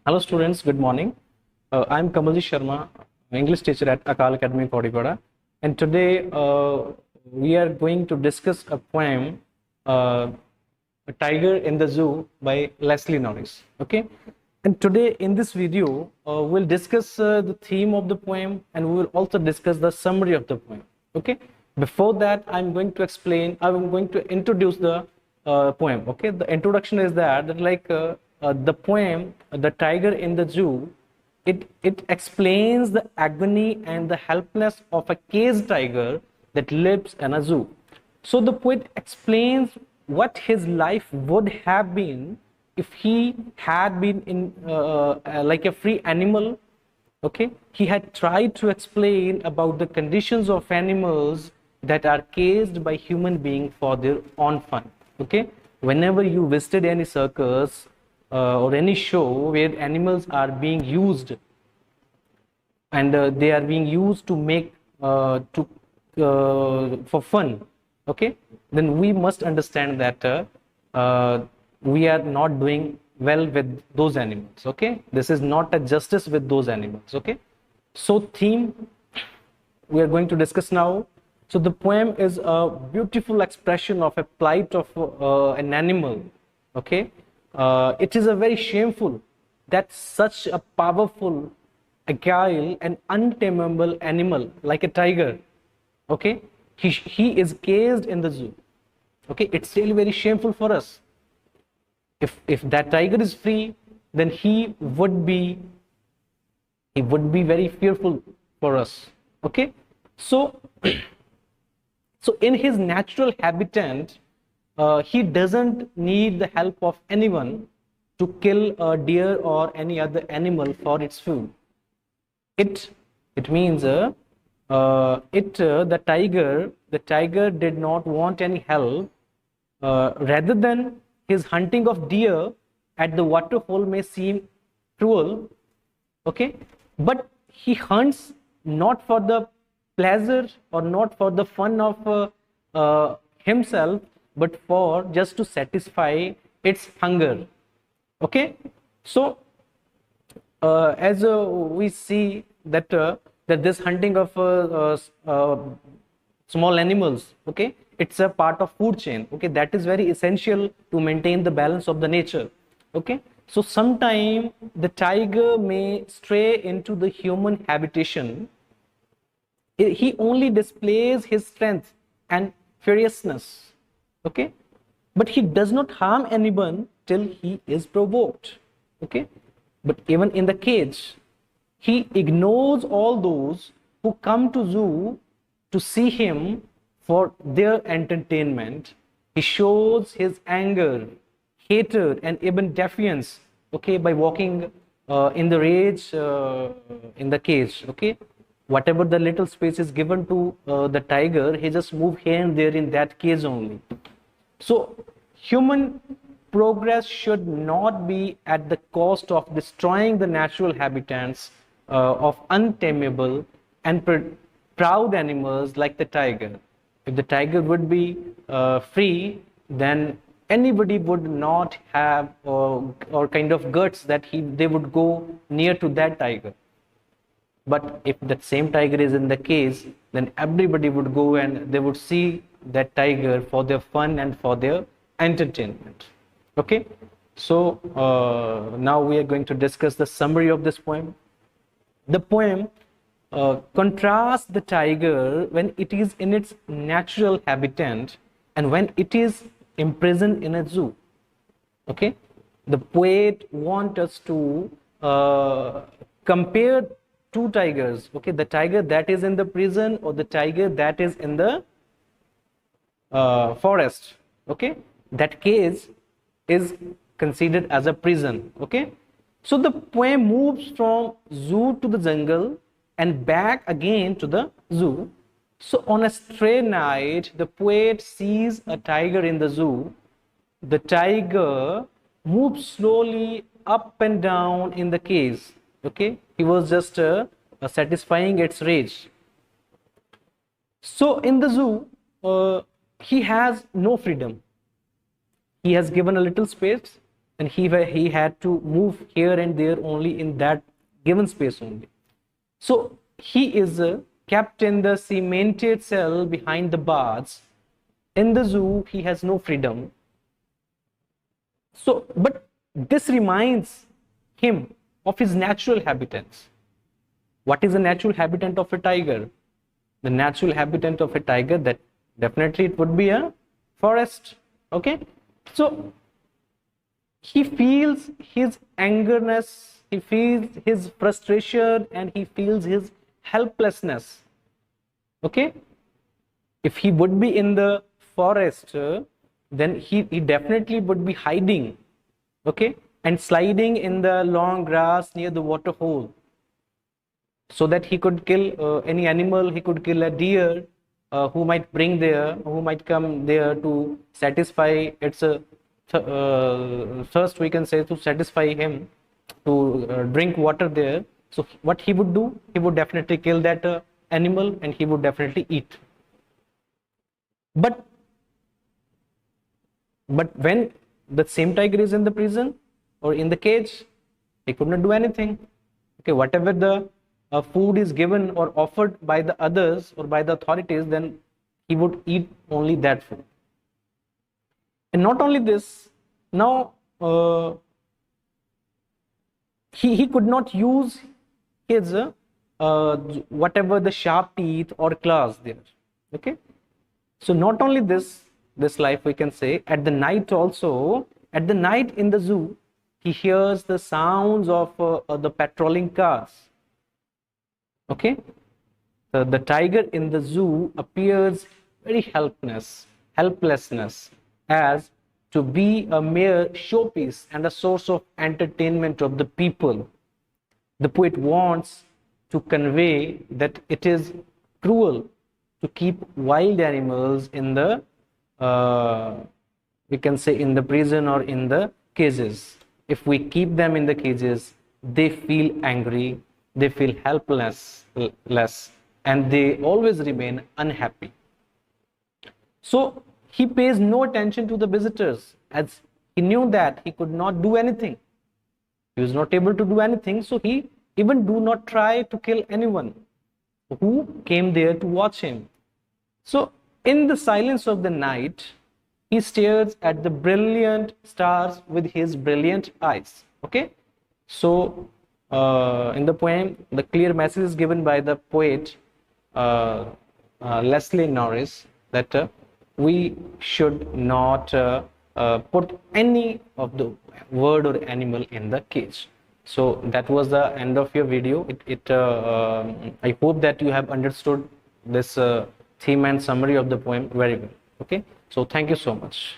Hello students, good morning. I'm Kamalji Sharma, English teacher at Akal Academy, Kodikoda. And today we are going to discuss a poem, uh, A Tiger in the Zoo by Leslie Norris. Okay. And today in this video, we'll discuss the theme of the poem and we will also discuss the summary of the poem. Okay. Before that, I'm going to introduce the poem. Okay. The introduction is that the poem, The Tiger in the Zoo, it explains the agony and the helplessness of a caged tiger that lives in a zoo. So the poet explains what his life would have been if he had been in like a free animal. Okay, he had tried to explain about the conditions of animals that are caged by human beings for their own fun. Okay, whenever you visited any circus or any show where animals are being used and they are being used to make to for fun, okay, then we must understand that we are not doing well with those animals. Okay, this is not a justice with those animals. Okay, so theme we are going to discuss now. So the poem is a beautiful expression of a plight of an animal. Okay, it is a very shameful that such a powerful, agile, and untamable animal like a tiger, okay, he is caged in the zoo. Okay, it's really very shameful for us. If that tiger is free, then he would be very fearful for us. Okay, so so in his natural habitat, he doesn't need the help of anyone to kill a deer or any other animal for its food. It means the tiger did not want any help. Rather than his hunting of deer at the waterhole may seem cruel, okay, but he hunts not for the pleasure or not for the fun of himself, but for just to satisfy its hunger. Okay, so as we see that this hunting of small animals, okay, it's a part of food chain. Okay, that is very essential to maintain the balance of the nature. Okay, so sometime the tiger may stray into the human habitation. He only displays his strength and furiousness. Okay, but he does not harm anyone till he is provoked. Okay, but even in the cage, he ignores all those who come to zoo to see him for their entertainment. He shows his anger, hatred, and even defiance, okay, by walking in the rage in the cage. Okay, whatever the little space is given to the tiger, he just move here and there in that cage only. So human progress should not be at the cost of destroying the natural habitats of untamable and proud animals like the tiger. If the tiger would be free, then anybody would not have or kind of guts that they would go near to that tiger. But if that same tiger is in the cage, then everybody would go and they would see that tiger for their fun and for their entertainment. Okay, so now we are going to discuss the summary of this poem. The poem contrasts the tiger when it is in its natural habitat and when it is imprisoned in a zoo. Okay, the poet wants us to compare two tigers. Okay, the tiger that is in the prison or the tiger that is in the forest. Okay, that cage is considered as a prison. Okay, so the poem moves from zoo to the jungle and back again to the zoo. So on a stray night, the poet sees a tiger in the zoo. The tiger moves slowly up and down in the cage. Okay, he was just satisfying its rage. So in the zoo, he has no freedom. He has given a little space and he had to move here and there only in that given space only. So he is kept in the cemented cell behind the bars. In the zoo, he has no freedom. So, but this reminds him of his natural habitats. What is the natural habitat of a tiger? The natural habitat of a tiger, that definitely it would be a forest. Okay, so he feels his angerness, he feels his frustration, and he feels his helplessness. Okay, if he would be in the forest, then he definitely would be hiding, okay, and sliding in the long grass near the water hole, so that he could kill any animal. He could kill a deer who might who might come there to satisfy its thirst, we can say, to satisfy him, to drink water there. So what he would do, he would definitely kill that animal, and he would definitely eat. But when the same tiger is in the prison or in the cage, he could not do anything. Okay, whatever the food is given or offered by the others or by the authorities, then he would eat only that food. And not only this, now he could not use his whatever the sharp teeth or claws there. Okay, so not only this life, we can say, at the night also, at the night in the zoo, he hears the sounds of the patrolling cars. Okay, the tiger in the zoo appears very helplessness, as to be a mere showpiece and a source of entertainment of the people. The poet wants to convey that it is cruel to keep wild animals in the we can say in the prison or in the cages. If we keep them in the cages, they feel angry, they feel helpless, and they always remain unhappy. So he pays no attention to the visitors, as he knew that he could not do anything. He was not able to do anything, so he even do not try to kill anyone who came there to watch him. So in the silence of the night, he stares at the brilliant stars with his brilliant eyes. Okay, so in the poem, the clear message is given by the poet Leslie Norris, that we should not put any of the bird or animal in the cage. So that was the end of your video. I hope that you have understood this theme and summary of the poem very well. Okay, so thank you so much.